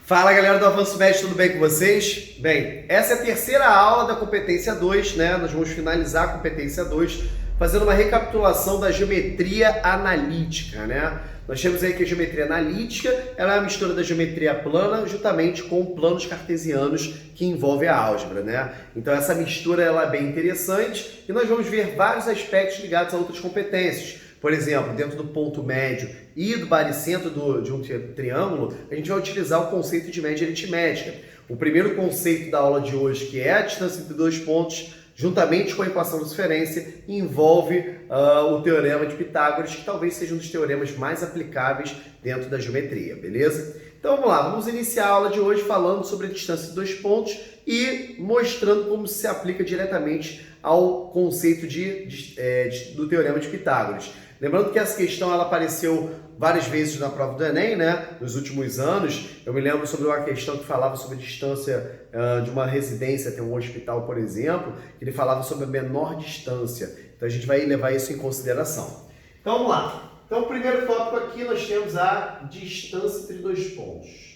Fala galera do Avanço Médio, tudo bem com vocês? Bem, essa é a terceira aula da competência 2, né? Nós vamos finalizar a competência 2 fazendo uma recapitulação da geometria analítica, né? Nós temos aí que a geometria analítica ela é uma mistura da geometria plana juntamente com planos cartesianos que envolve a álgebra, né? Então essa mistura ela é bem interessante e nós vamos ver vários aspectos ligados a outras competências. Por exemplo, dentro do ponto médio e do baricentro de um triângulo, a gente vai utilizar o conceito de média aritmética. O primeiro conceito da aula de hoje, que é a distância entre dois pontos, juntamente com a equação de transferência, envolve o teorema de Pitágoras, que talvez seja um dos teoremas mais aplicáveis dentro da geometria, beleza? Então vamos lá, vamos iniciar a aula de hoje falando sobre a distância de dois pontos e mostrando como se aplica diretamente ao conceito do teorema de Pitágoras. Lembrando que essa questão ela apareceu várias vezes na prova do Enem, né? Nos últimos anos. Eu me lembro sobre uma questão que falava sobre a distância de uma residência até um hospital, por exemplo, que ele falava sobre a menor distância. Então a gente vai levar isso em consideração. Então vamos lá. Então o primeiro tópico aqui nós temos a distância entre dois pontos.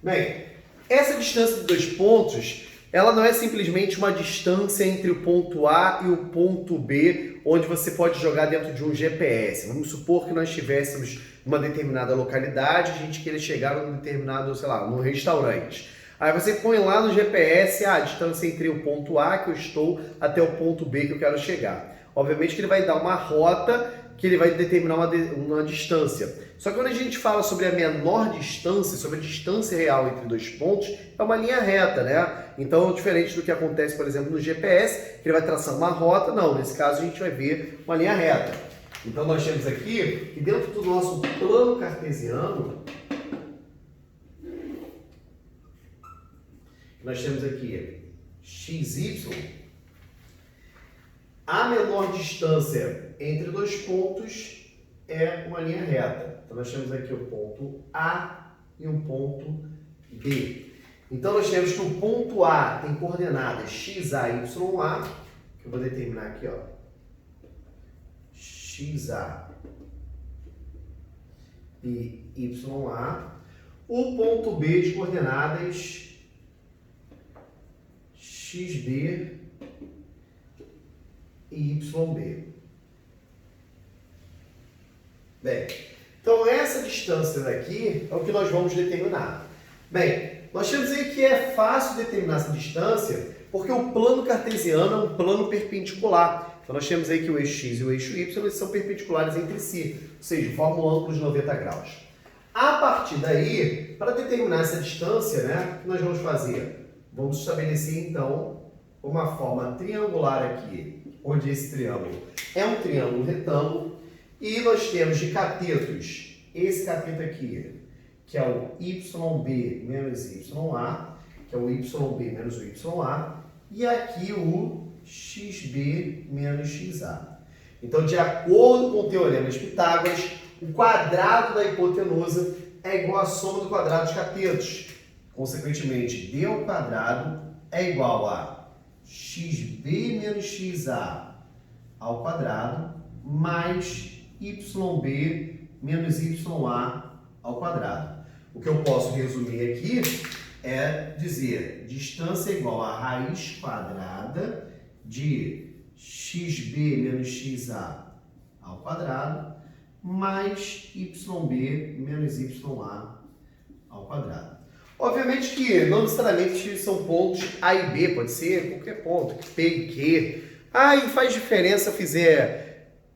Bem, essa distância de dois pontos, ela não é simplesmente uma distância entre o ponto A e o ponto B, onde você pode jogar dentro de um GPS. Vamos supor que nós estivéssemos numa determinada localidade, a gente queira chegar num determinado, sei lá, num restaurante. Aí você põe lá no GPS a distância entre o ponto A que eu estou até o ponto B que eu quero chegar. Obviamente que ele vai dar uma rota que ele vai determinar uma distância. Só que quando a gente fala sobre a menor distância, sobre a distância real entre dois pontos, é uma linha reta, né? Então, diferente do que acontece, por exemplo, no GPS, que ele vai traçar uma rota, não. Nesse caso, a gente vai ver uma linha reta. Então, nós temos aqui que dentro do nosso plano cartesiano, nós temos aqui XY, a menor distância entre dois pontos é uma linha reta. Então, nós temos aqui o ponto A e um ponto B. Então, nós temos que o ponto A tem coordenadas XA e YA, que eu vou determinar aqui, ó. XA e YA. O ponto B de coordenadas XB e YB. Bem, então essa distância daqui é o que nós vamos determinar. Bem, nós temos aí que é fácil determinar essa distância porque o plano cartesiano é um plano perpendicular. Então nós temos aí que o eixo X e o eixo Y eles são perpendiculares entre si, ou seja, formam um ângulo de 90 graus. A partir daí, para determinar essa distância, né, o que nós vamos fazer? Vamos estabelecer então uma forma triangular aqui, onde esse triângulo é um triângulo retângulo. E nós temos de catetos, esse cateto aqui, que é o YB menos YA, que é o YB menos o YA, e aqui o XB menos XA. Então, de acordo com o teorema de Pitágoras, o quadrado da hipotenusa é igual à soma do quadrado dos catetos. Consequentemente, D ao quadrado é igual a XB menos XA ao quadrado mais YB menos YA ao quadrado. O que eu posso resumir aqui é dizer distância igual a raiz quadrada de XB menos XA ao quadrado mais YB menos YA ao quadrado. Obviamente que não necessariamente são pontos A e B, pode ser qualquer ponto, P e Q. E faz diferença eu fizer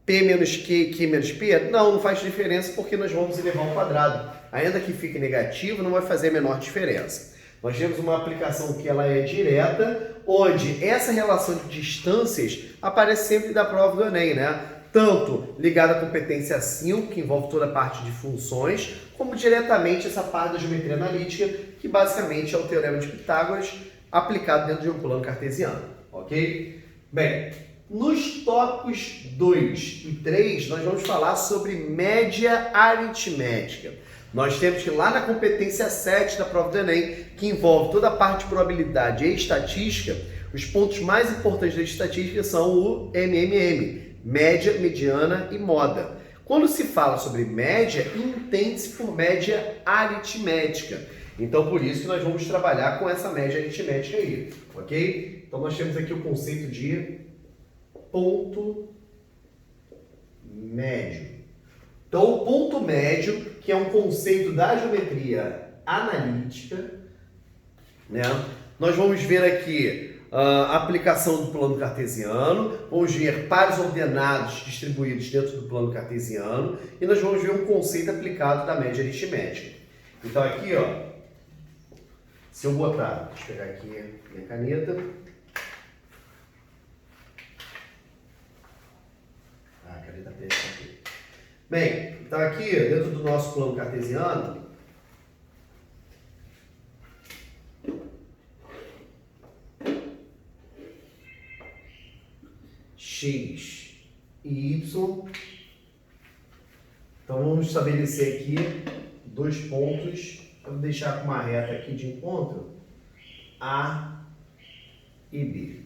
P menos Q, Q menos P? Não faz diferença porque nós vamos elevar ao quadrado. Ainda que fique negativo, não vai fazer a menor diferença. Nós temos uma aplicação que ela é direta, onde essa relação de distâncias aparece sempre da prova do Enem, né? Tanto ligada à competência 5, que envolve toda a parte de funções, como diretamente essa parte da geometria analítica, que basicamente é o teorema de Pitágoras aplicado dentro de um plano cartesiano, ok? Bem, nos tópicos 2 e 3, nós vamos falar sobre média aritmética. Nós temos que lá na competência 7 da prova do Enem, que envolve toda a parte de probabilidade e estatística, Os pontos mais importantes da estatística são o MMM, média, mediana e moda. Quando se fala sobre média, entende-se por média aritmética. Então, por isso que nós vamos trabalhar com essa média aritmética aí, ok? Então, nós temos aqui o conceito de ponto médio. Então, o ponto médio, que é um conceito da geometria analítica, né? Nós vamos ver aqui a aplicação do plano cartesiano, vamos ver pares ordenados distribuídos dentro do plano cartesiano e nós vamos ver um conceito aplicado da média aritmética. Então aqui, ó, se eu botar, deixa eu pegar aqui minha caneta. A caneta preta aqui. Bem, então aqui, dentro do nosso plano cartesiano, x e y. Então vamos estabelecer aqui dois pontos. Eu vou deixar com uma reta aqui de encontro A e B.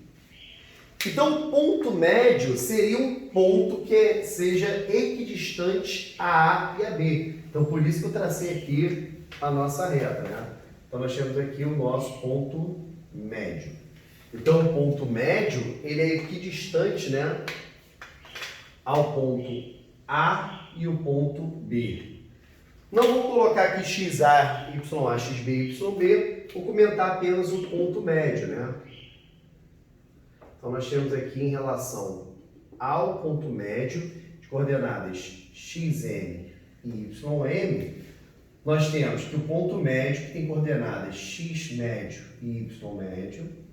Então o ponto médio seria um ponto que seja equidistante a A e a B. Então por isso que eu tracei aqui a nossa reta, né? Então nós temos aqui o nosso ponto médio. Então, o ponto médio, ele é equidistante, né, ao ponto A e o ponto B. Não vou colocar aqui XA, YA, XB, YB, vou comentar apenas o ponto médio, né? Então, nós temos aqui em relação ao ponto médio, de coordenadas XN e YM, nós temos que o ponto médio, que tem coordenadas X médio e Y médio,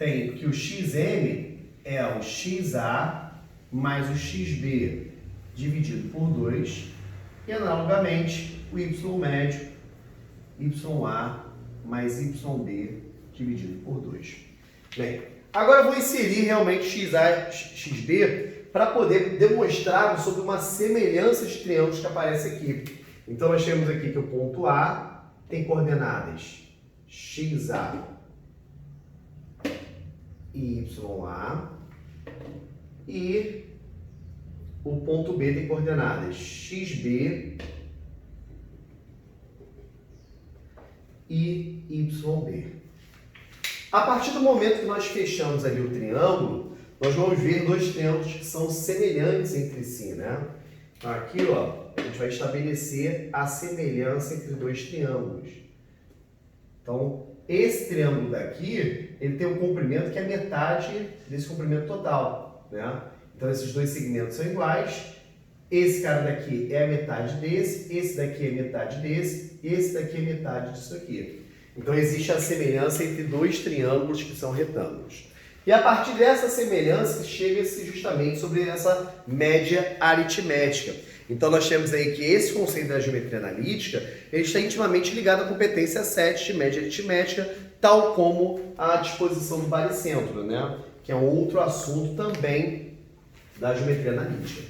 tem que o xm é o xa mais o xb dividido por 2 e, analogamente, o y médio, ya mais yb dividido por 2. Bem, agora eu vou inserir realmente xa, xb para poder demonstrar sobre uma semelhança de triângulos que aparece aqui. Então, nós temos aqui que o ponto A tem coordenadas xa e YA, e o ponto B tem coordenadas XB e YB. A partir do momento que nós fechamos ali o triângulo, nós vamos ver dois triângulos que são semelhantes entre si, né? Então aqui, ó, a gente vai estabelecer a semelhança entre dois triângulos. Então, esse triângulo daqui, ele tem um comprimento que é metade desse comprimento total, né? Então, esses dois segmentos são iguais. Esse cara daqui é a metade desse, esse daqui é metade desse, esse daqui é metade disso aqui. Então, existe a semelhança entre dois triângulos que são retângulos. E a partir dessa semelhança, chega-se justamente sobre essa média aritmética. Então, nós temos aí que esse conceito da geometria analítica, ele está intimamente ligado à competência 7 de média aritmética, tal como a disposição do baricentro, né? Que é um outro assunto também da geometria analítica.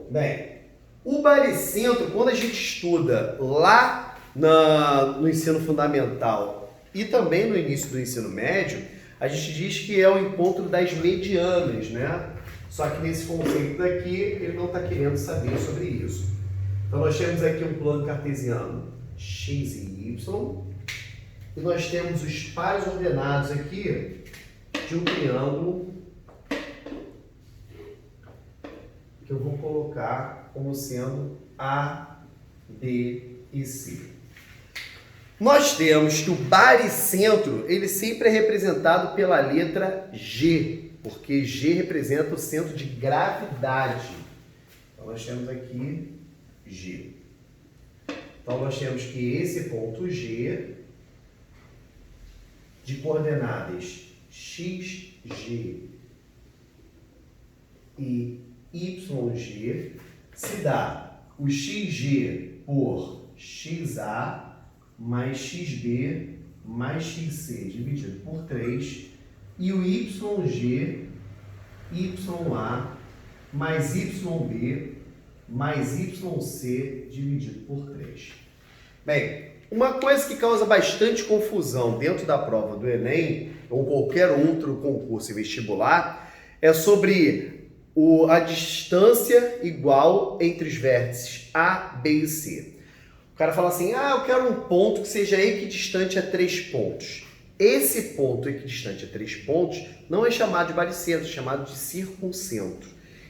Bem, o baricentro, quando a gente estuda lá no ensino fundamental e também no início do ensino médio, a gente diz que é o encontro das medianas, né? Só que nesse conceito daqui, ele não está querendo saber sobre isso. Então, nós temos aqui um plano cartesiano x e y, e nós temos os pares ordenados aqui de um triângulo que eu vou colocar como sendo A, B e C. Nós temos que o baricentro, ele sempre é representado pela letra G, porque G representa o centro de gravidade. Então, nós temos aqui G. Então, nós temos que esse ponto G, de coordenadas XG e YG, se dá o XG por XA mais XB mais XC dividido por 3 e o YG, YA mais YB mais YC dividido por 3. Bem, uma coisa que causa bastante confusão dentro da prova do Enem ou qualquer outro concurso vestibular é sobre a distância igual entre os vértices A, B e C. O cara fala assim, eu quero um ponto que seja equidistante a 3 pontos. Esse ponto equidistante a 3 pontos não é chamado de baricentro, é chamado de circuncentro.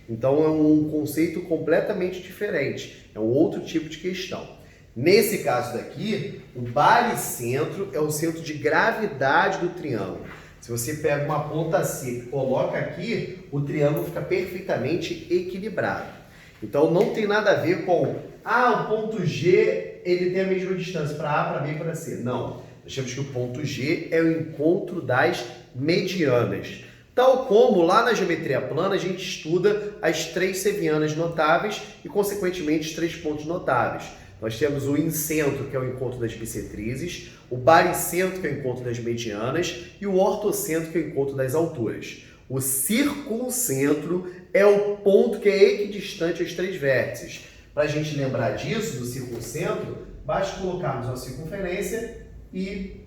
Então é um conceito completamente diferente, é um outro tipo de questão. Nesse caso daqui, o baricentro é o centro de gravidade do triângulo. Se você pega uma ponta C e coloca aqui, o triângulo fica perfeitamente equilibrado. Então não tem nada a ver com, o ponto G ele tem a mesma distância para A, para B e para C. Não, nós temos que o ponto G é o encontro das medianas. Tal como lá na geometria plana a gente estuda as 3 sevianas notáveis e consequentemente os 3 pontos notáveis. Nós temos o incentro, que é o encontro das bissetrizes, o baricentro, que é o encontro das medianas, e o ortocentro, que é o encontro das alturas. O circuncentro é o ponto que é equidistante aos 3 vértices. Para a gente lembrar disso, do circuncentro, basta colocarmos uma circunferência e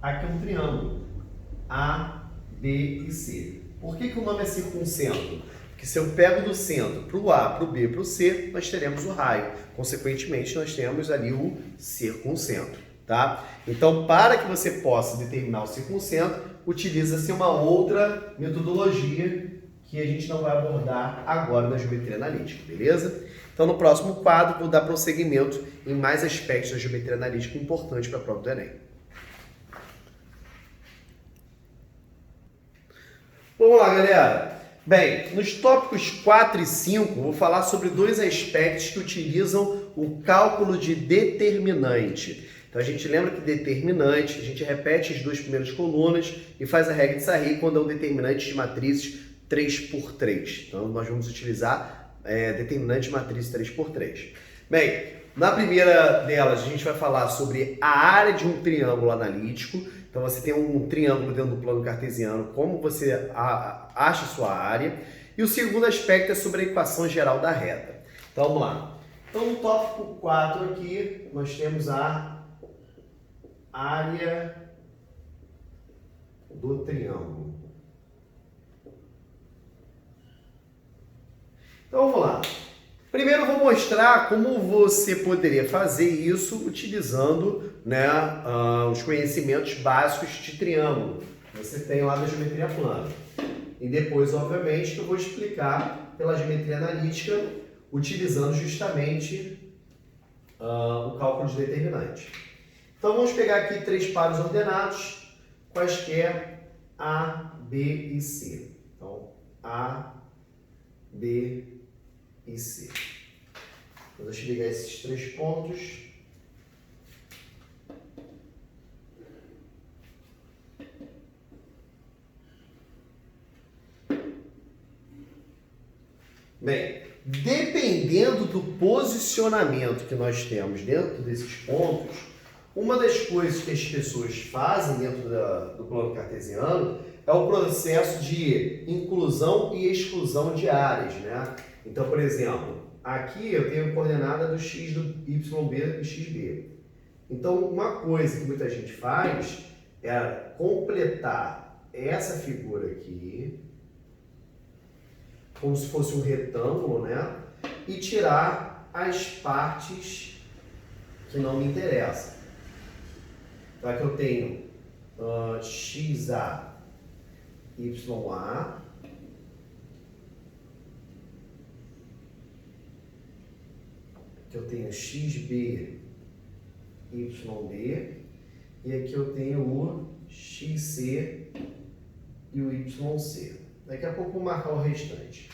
aqui é um triângulo, A, B e C. Por que o nome é circuncentro? Porque se eu pego do centro para o A, para o B, para o C, nós teremos o raio. Consequentemente, nós temos ali o circuncentro, tá? Então, para que você possa determinar o circuncentro, utiliza-se uma outra metodologia que a gente não vai abordar agora na geometria analítica, beleza? Então, no próximo quadro, vou dar prosseguimento em mais aspectos da geometria analítica importantes para a prova do Enem. Vamos lá, galera. Bem, nos tópicos 4 e 5, vou falar sobre 2 aspectos que utilizam o cálculo de determinante. Então, a gente lembra que determinante, a gente repete as 2 primeiras colunas e faz a regra de Sarrey quando é um determinante de matrizes 3x3. Então, nós vamos utilizar determinante de matriz 3x3. Bem, na primeira delas, a gente vai falar sobre a área de um triângulo analítico. Então, você tem um triângulo dentro do plano cartesiano, como você acha sua área. E o segundo aspecto é sobre a equação geral da reta. Então, vamos lá. Então, no tópico 4 aqui, nós temos a área do triângulo. Então, vamos lá. Primeiro eu vou mostrar como você poderia fazer isso utilizando os conhecimentos básicos de triângulo que você tem lá na geometria plana. E depois, obviamente, que eu vou explicar pela geometria analítica utilizando justamente o cálculo de determinante. Então vamos pegar aqui 3 pares ordenados, quaisquer A, B e C. Então, A, B e C. Então, deixa eu ligar esses 3 pontos. Bem, dependendo do posicionamento que nós temos dentro desses pontos, uma das coisas que as pessoas fazem dentro do plano cartesiano é o processo de inclusão e exclusão de áreas, né? Então, por exemplo, aqui eu tenho a coordenada do x, do yb e xb. Então, uma coisa que muita gente faz é completar essa figura aqui, como se fosse um retângulo, né? E tirar as partes que não me interessam. Então, aqui eu tenho xa, ya, aqui eu tenho xb, yb, e aqui eu tenho o xc e o yc. Daqui a pouco eu vou marcar o restante.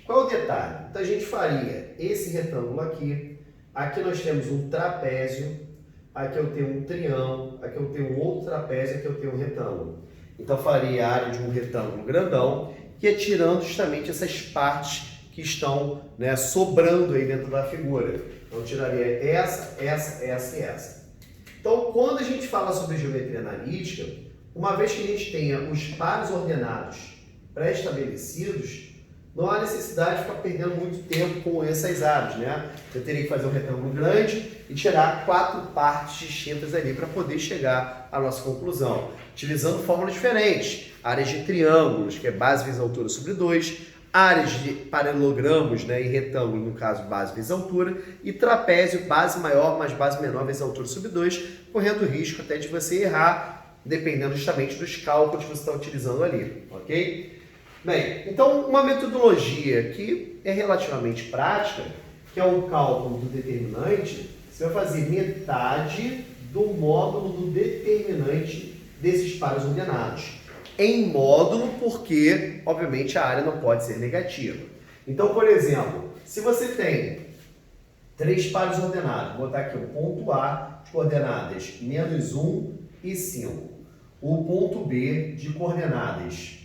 Qual é o detalhe? Então a gente faria esse retângulo aqui nós temos um trapézio, aqui eu tenho um triângulo, aqui eu tenho um outro trapézio, aqui eu tenho um retângulo. Então eu faria a área de um retângulo grandão, que é tirando justamente essas partes que estão sobrando aí dentro da figura. Então eu tiraria essa e essa. Então quando a gente fala sobre geometria analítica, uma vez que a gente tenha os pares ordenados pré-estabelecidos, não há necessidade de ficar perdendo muito tempo com essas áreas, né? Eu teria que fazer um retângulo grande e tirar 4 partes distintas ali para poder chegar à nossa conclusão, utilizando fórmulas diferentes, áreas de triângulos, que é base vezes altura sobre 2, áreas de paralelogramos, né, e retângulo, no caso, base vezes altura, e trapézio, base maior mais base menor vezes altura sobre 2, correndo o risco até de você errar, dependendo justamente dos cálculos que você está utilizando ali, ok? Bem, então uma metodologia que é relativamente prática, que é o cálculo do determinante, você vai fazer metade do módulo do determinante desses pares ordenados. Em módulo, porque, obviamente, a área não pode ser negativa. Então, por exemplo, se você tem 3 pares ordenados, vou botar aqui o ponto A de coordenadas -1 e 5. O ponto B de coordenadas,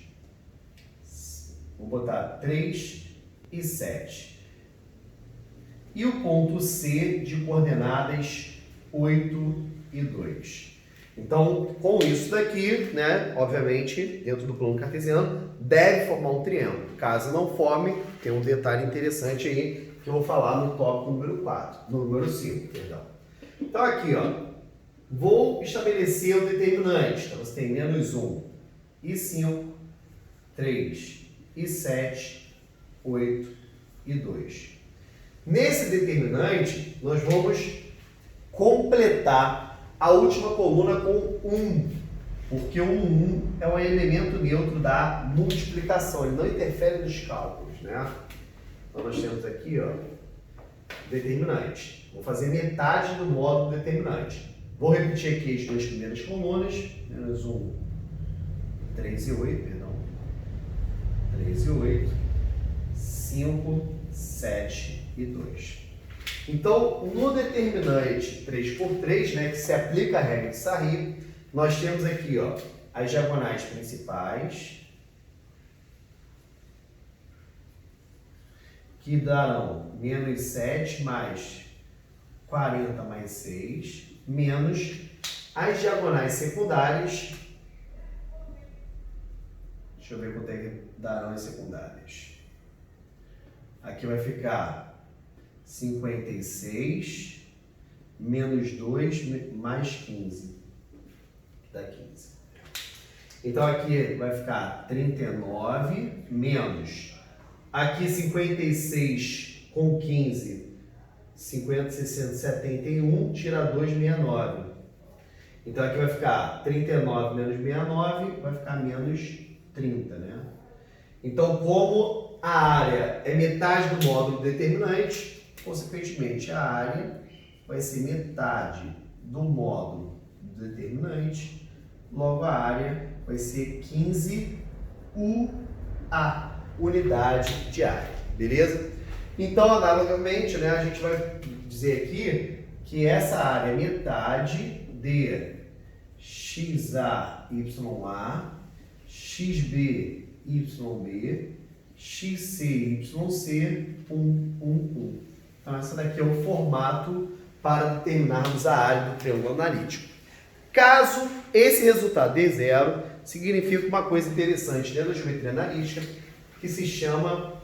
vou botar 3 e 7. E o ponto C de coordenadas 8 e 2. Então, com isso daqui, né, obviamente, dentro do plano cartesiano, deve formar um triângulo. Caso não forme, tem um detalhe interessante aí que eu vou falar no tópico número 4, no número 5, perdão. Então aqui, ó, vou estabelecer o determinante. Então você tem -1 e 5, 3 e 7, 8 e 2. Nesse determinante, nós vamos completar a última coluna com 1, porque o 1 é um elemento neutro da multiplicação, ele não interfere nos cálculos, né? Então nós temos aqui, ó, determinante. Vou fazer metade do módulo determinante. Vou repetir aqui as 2 primeiras colunas, -1, 3 e 8, perdão. 3 e 8, 5, 7 e 2. Então, no determinante 3 por 3, né, que se aplica a regra de Sarri, nós temos aqui, ó, as diagonais principais, que darão -7 mais 40 mais 6, menos as diagonais secundárias. Deixa eu ver quanto é que darão as secundárias. Aqui vai ficar 56 menos 2 mais 15, que dá 15. Então aqui vai ficar 39 menos, aqui 56 com 15, 50, 60, 71, tira 2, 69. Então aqui vai ficar 39 menos 69, vai ficar menos 30, né? Então, como a área é metade do módulo determinante, consequentemente, a área vai ser metade do módulo determinante, logo a área vai ser 15 UA, unidade de área, beleza? Então, analogamente, né, a gente vai dizer aqui que essa área é metade de XA, YA, XB, YB, XC, YC, 1. Então, essa daqui é o formato para determinarmos a área do triângulo analítico. Caso esse resultado dê 0, significa uma coisa interessante dentro da geometria analítica, que se chama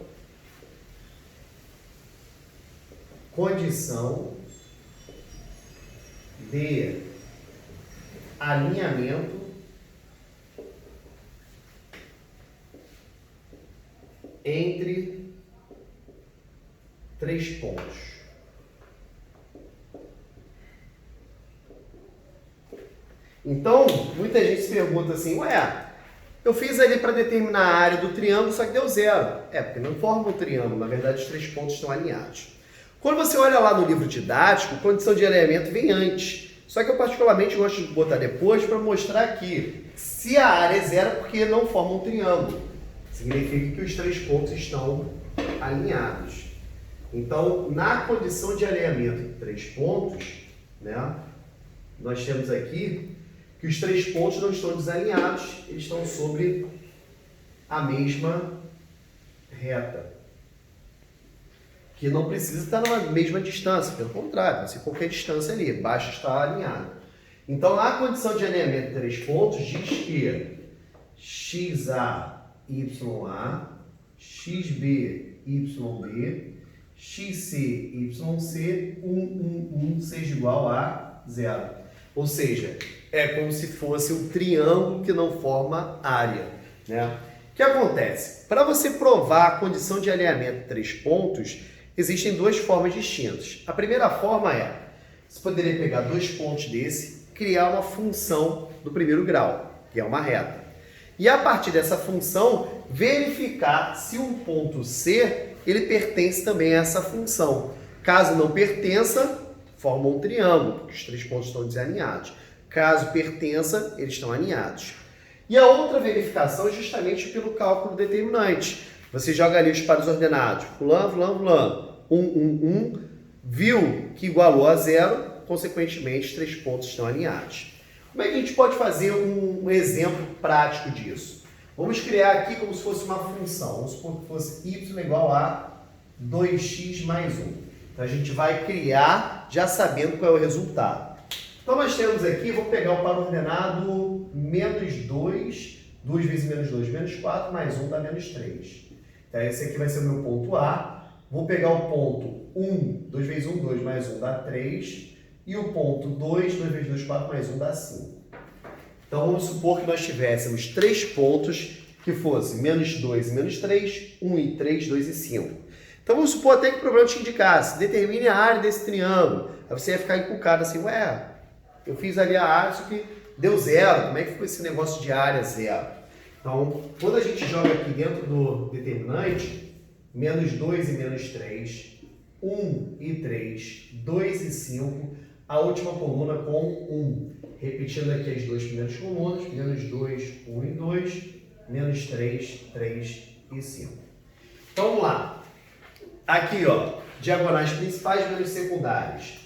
condição de alinhamento entre 3 pontos. Então, muita gente se pergunta assim, ué, eu fiz ali para determinar a área do triângulo, só que deu 0. É, porque não forma um triângulo, na verdade os 3 pontos estão alinhados. Quando você olha lá no livro didático, condição de alinhamento vem antes. Só que eu particularmente gosto de botar depois para mostrar que se a área é 0 é porque não forma um triângulo. Significa que os 3 pontos estão alinhados. Então, na condição de alinhamento de 3 pontos, né, nós temos aqui que os 3 pontos não estão desalinhados, eles estão sobre a mesma reta. Que não precisa estar na mesma distância, pelo contrário, pode ser qualquer distância ali, basta estar alinhado. Então, a condição de alinhamento de 3 pontos diz que XA, YA, xb, yb, xc, yc, 1 seja igual a 0. Ou seja, é como se fosse um triângulo que não forma área, né? O que acontece? Para você provar a condição de alinhamento de 3 pontos, existem duas formas distintas. A primeira forma é, você poderia pegar 2 pontos desse, criar uma função do primeiro grau, que é uma reta. E a partir dessa função, verificar se um ponto C, ele pertence também a essa função. Caso não pertença, forma um triângulo, porque os 3 pontos estão desalinhados. Caso pertença, eles estão alinhados. E a outra verificação é justamente pelo cálculo determinante. Você joga ali os pares ordenados, fulano, fulano, fulano, 1, viu que igualou a 0, consequentemente, os 3 pontos estão alinhados. Como é que a gente pode fazer um exemplo prático disso? Vamos criar aqui como se fosse uma função. Vamos supor que fosse y igual a 2x mais 1. Então, a gente vai criar já sabendo qual é o resultado. Então, nós temos aqui, vou pegar o par ordenado menos 2, 2 vezes menos 2, menos 4, mais 1 dá menos 3. Então, esse aqui vai ser o meu ponto A. Vou pegar o ponto 1, 2 vezes 1, 2, mais 1 dá 3. E o ponto 2, 2 vezes 2, 4, mais 1 dá 5. Então, vamos supor que nós tivéssemos 3 pontos que fossem menos 2 e menos 3, 1 e 3, 2 e 5. Então, vamos supor até que o problema te indicasse, determine a área desse triângulo. Aí você ia ficar encucado assim, ué, eu fiz ali a área, isso aqui deu 0. Como é que ficou esse negócio de área 0? Então, quando a gente joga aqui dentro do determinante, menos 2 e menos 3, 1 e 3, 2 e 5, a última coluna com 1. Repetindo aqui as duas primeiras colunas, menos 2, 1 e 2, menos 3, 3 e 5. Então, vamos lá. Aqui, ó, diagonais principais, menos secundárias.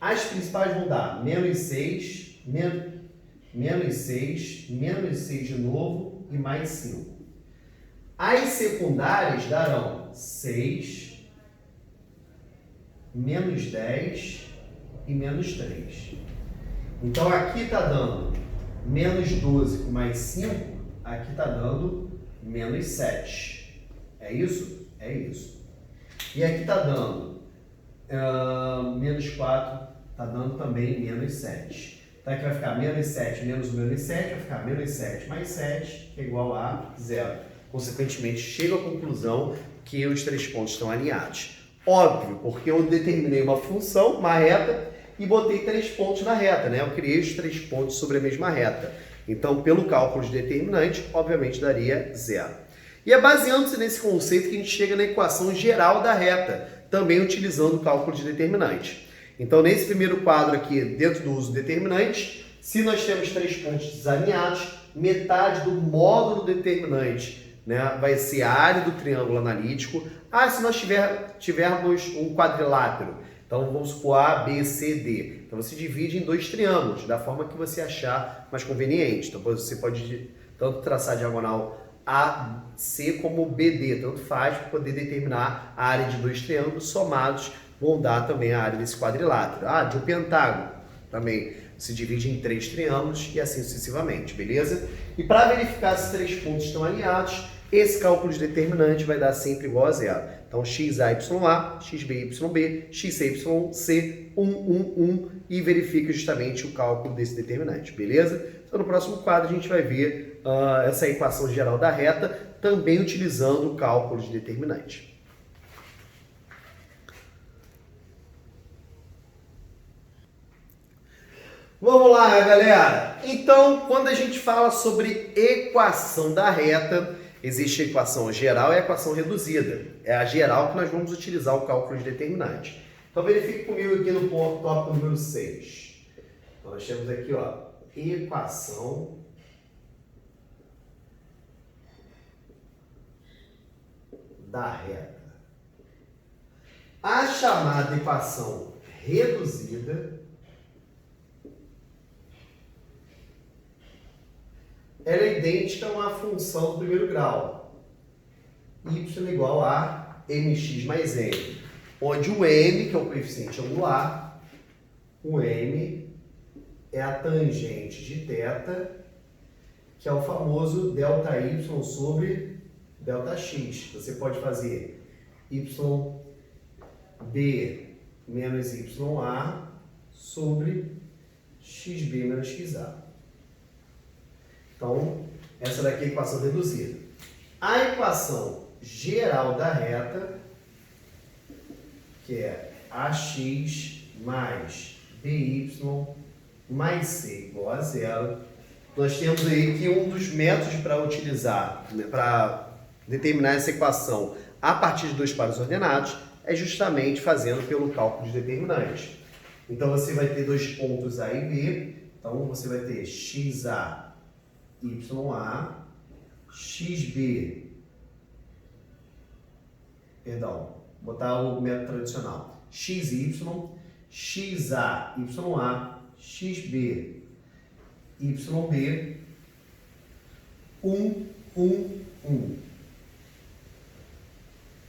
As principais vão dar menos 6, menos 6, menos 6 de novo e mais 5. As secundárias darão 6, menos 10 e menos 3. Então, aqui está dando menos 12 com mais 5, aqui está dando menos 7. É isso? É isso. E aqui está dando menos 4, está dando também menos 7. Então, aqui vai ficar menos 7 menos menos 7, vai ficar menos 7 mais 7, que é igual a 0. Consequentemente, chego à conclusão que os 3 pontos estão alinhados. Óbvio, porque eu determinei uma função, uma reta, e botei 3 pontos na reta, né? Eu criei os 3 pontos sobre a mesma reta. Então, pelo cálculo de determinante, obviamente daria 0. E é baseando-se nesse conceito que a gente chega na equação geral da reta, também utilizando o cálculo de determinante. Então, nesse primeiro quadro aqui, dentro do uso determinante, se nós temos 3 pontos desalinhados, metade do módulo determinante, né, vai ser a área do triângulo analítico. Se nós tivermos um quadrilátero, então vamos supor A, B, C, D. Então você divide em 2 triângulos, da forma que você achar mais conveniente. Então você pode tanto traçar a diagonal AC como BD, tanto faz para poder determinar a área de 2 triângulos somados, vão dar também a área desse quadrilátero. De um pentágono também se divide em 3 triângulos e assim sucessivamente, beleza? E para verificar se 3 pontos estão alinhados, esse cálculo de determinante vai dar sempre igual a 0. Então, XAYA, XBYB, XYC, 1, e verifica justamente o cálculo desse determinante, beleza? Então, no próximo quadro, a gente vai ver essa equação geral da reta, também utilizando o cálculo de determinante. Vamos lá, galera! Então, quando a gente fala sobre equação da reta, existe a equação geral e a equação reduzida. É a geral que nós vamos utilizar o cálculo de determinante. Então, verifique comigo aqui no tópico número 6. Então, nós temos aqui, ó, equação da reta. A chamada equação reduzida ela é idêntica a uma função do primeiro grau, y igual a mx mais m, onde o m, que é o coeficiente angular, o m é a tangente de θ, que é o famoso ΔY sobre ΔX. Você pode fazer YB menos YA sobre XB menos XA. Então, essa daqui é a equação reduzida. A equação geral da reta, que é AX mais BY mais C igual a zero, nós temos aí que um dos métodos para utilizar, né, para determinar essa equação a partir de dois pares ordenados, é justamente fazendo pelo cálculo de determinantes. Então você vai ter dois pontos A e B, então você vai ter XA, YA, XB, perdão, botar o método tradicional, XY, XA, YA, XB, YB, 1, 1, 1.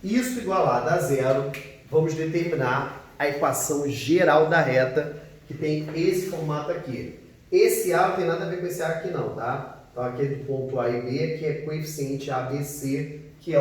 Isso igualado a zero, vamos determinar a equação geral da reta, que tem esse formato aqui. Esse A não tem nada a ver com esse A aqui não, tá? Então aqui é do ponto A e B, que é coeficiente ABC, que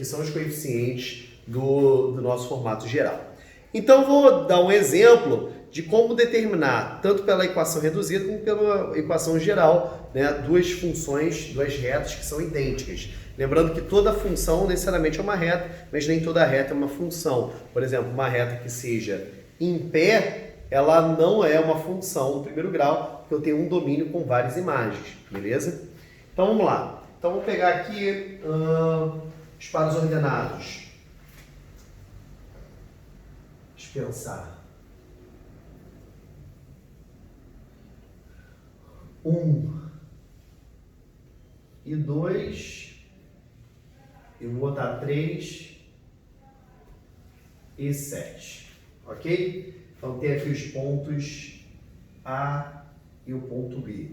são os coeficientes do nosso formato geral. Então vou dar um exemplo de como determinar, tanto pela equação reduzida como pela equação geral, né, duas funções, duas retas que são idênticas. Lembrando que toda função necessariamente é uma reta, mas nem toda reta é uma função. Por exemplo, uma reta que seja em pé, ela não é uma função do primeiro grau, porque eu tenho um domínio com várias imagens, beleza? Então vamos lá. Então vou pegar aqui os pares ordenados. Deixa eu pensar. 1 e 2, eu vou botar 3 e 7, ok? Então tem aqui os pontos A e o ponto B.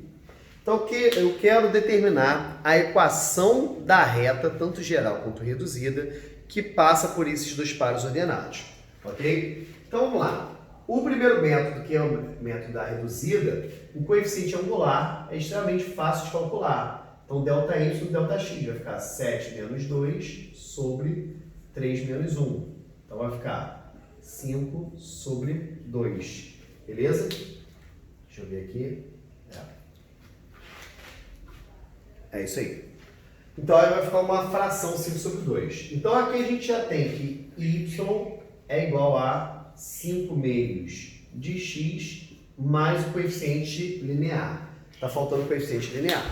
Então eu quero determinar a equação da reta, tanto geral quanto reduzida, que passa por esses dois pares ordenados, ok? Então vamos lá. O primeiro método, que é o método da reduzida, o coeficiente angular é extremamente fácil de calcular. Então, ΔY e ΔX vai ficar 7 menos 2 sobre 3 menos 1. Então, vai ficar 5 sobre 2. Beleza? Deixa eu ver aqui. É isso aí. Então, aí vai ficar uma fração 5 sobre 2. Então, aqui a gente já tem que Y é igual a 5 meios de x mais o coeficiente linear. Está faltando o coeficiente linear.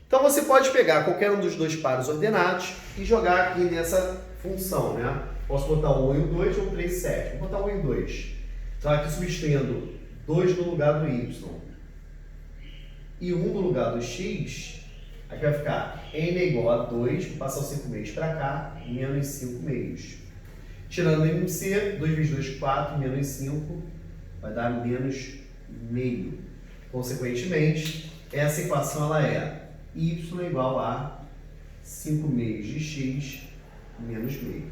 Então você pode pegar qualquer um dos dois pares ordenados e jogar aqui nessa função, né? Posso botar 1 e o 2 ou 3 e 7. Vou botar 1 e o 2. Então aqui substituindo 2 no lugar do y e 1 no lugar do x, aqui vai ficar n é igual a 2, vou passar os 5 meios para cá, menos 5 meios. Tirando m de c, 2 vezes 2, 4, menos 5, vai dar menos meio. Consequentemente, essa equação ela é y igual a 5 meios de x menos meio.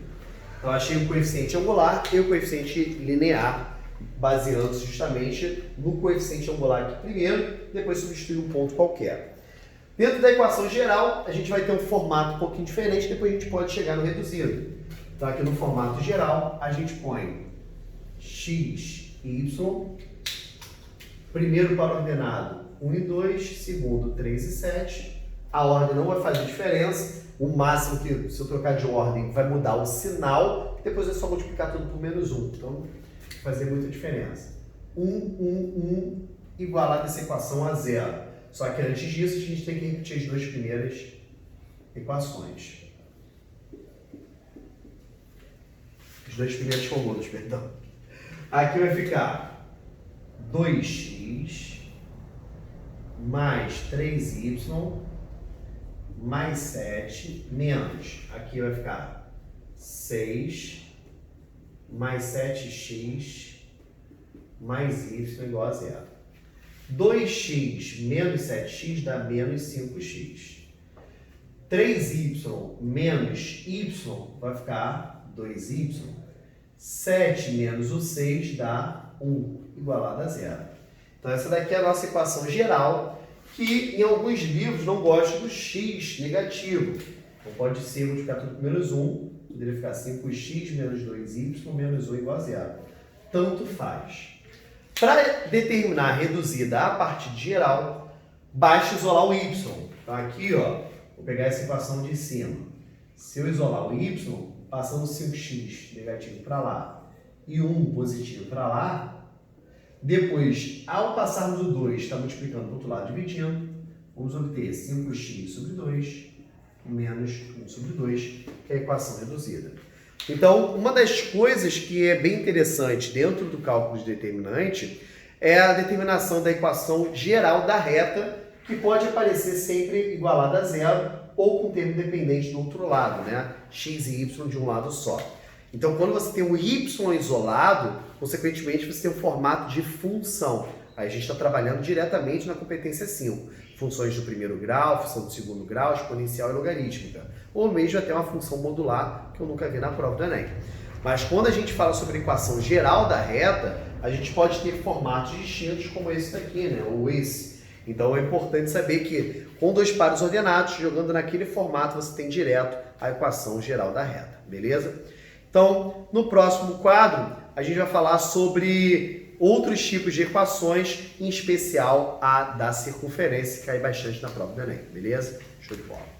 Então, achei o coeficiente angular e o coeficiente linear, baseando-se justamente no coeficiente angular aqui primeiro, depois substituir um ponto qualquer. Dentro da equação geral, a gente vai ter um formato um pouquinho diferente, depois a gente pode chegar no reduzido. Então, aqui no formato geral, a gente põe x e y, primeiro par ordenado 1 e 2, segundo 3 e 7. A ordem não vai fazer diferença, o máximo que, se eu trocar de ordem, vai mudar o sinal, depois é só multiplicar tudo por menos 1. Então, não vai fazer muita diferença. 1, 1, 1, igualado essa equação a zero. Só que antes disso, a gente tem que repetir as duas primeiras equações. Os dois primeiros comuns, perdão. Aqui vai ficar 2x mais 3y mais 7 menos. Aqui vai ficar 6 mais 7x mais y igual a zero. 2x menos 7x dá menos 5x. 3y menos y vai ficar 2y. 7 menos o 6 dá 1, igualado a zero. Então essa daqui é a nossa equação geral, que em alguns livros não gosta do x negativo. Então pode ser multiplicar tudo por menos 1, poderia ficar 5x menos 2y menos 1 igual a 0. Tanto faz. Para determinar a reduzida a partir de geral, basta isolar o y. Então aqui, ó, vou pegar essa equação de cima. Se eu isolar o y, passando 5x negativo para lá e 1 positivo para lá, depois, ao passarmos o 2, está multiplicando para o outro lado, dividindo, vamos obter 5x sobre 2 menos 1 sobre 2, que é a equação reduzida. Então, uma das coisas que é bem interessante dentro do cálculo de determinante é a determinação da equação geral da reta, que pode aparecer sempre igualada a zero ou com termo dependente do outro lado, né? X e y de um lado só. Então, quando você tem o y isolado, consequentemente você tem um formato de função. Aí a gente está trabalhando diretamente na competência 5. Funções do primeiro grau, função do segundo grau, exponencial e logarítmica. Ou mesmo até uma função modular, que eu nunca vi na prova do Enem. Mas quando a gente fala sobre a equação geral da reta, a gente pode ter formatos distintos como esse daqui, né? Ou esse. Então é importante saber que com dois pares ordenados, jogando naquele formato, você tem direto a equação geral da reta, beleza? Então, no próximo quadro, a gente vai falar sobre outros tipos de equações, em especial a da circunferência, que cai bastante na prova do Enem, beleza? Show de bola!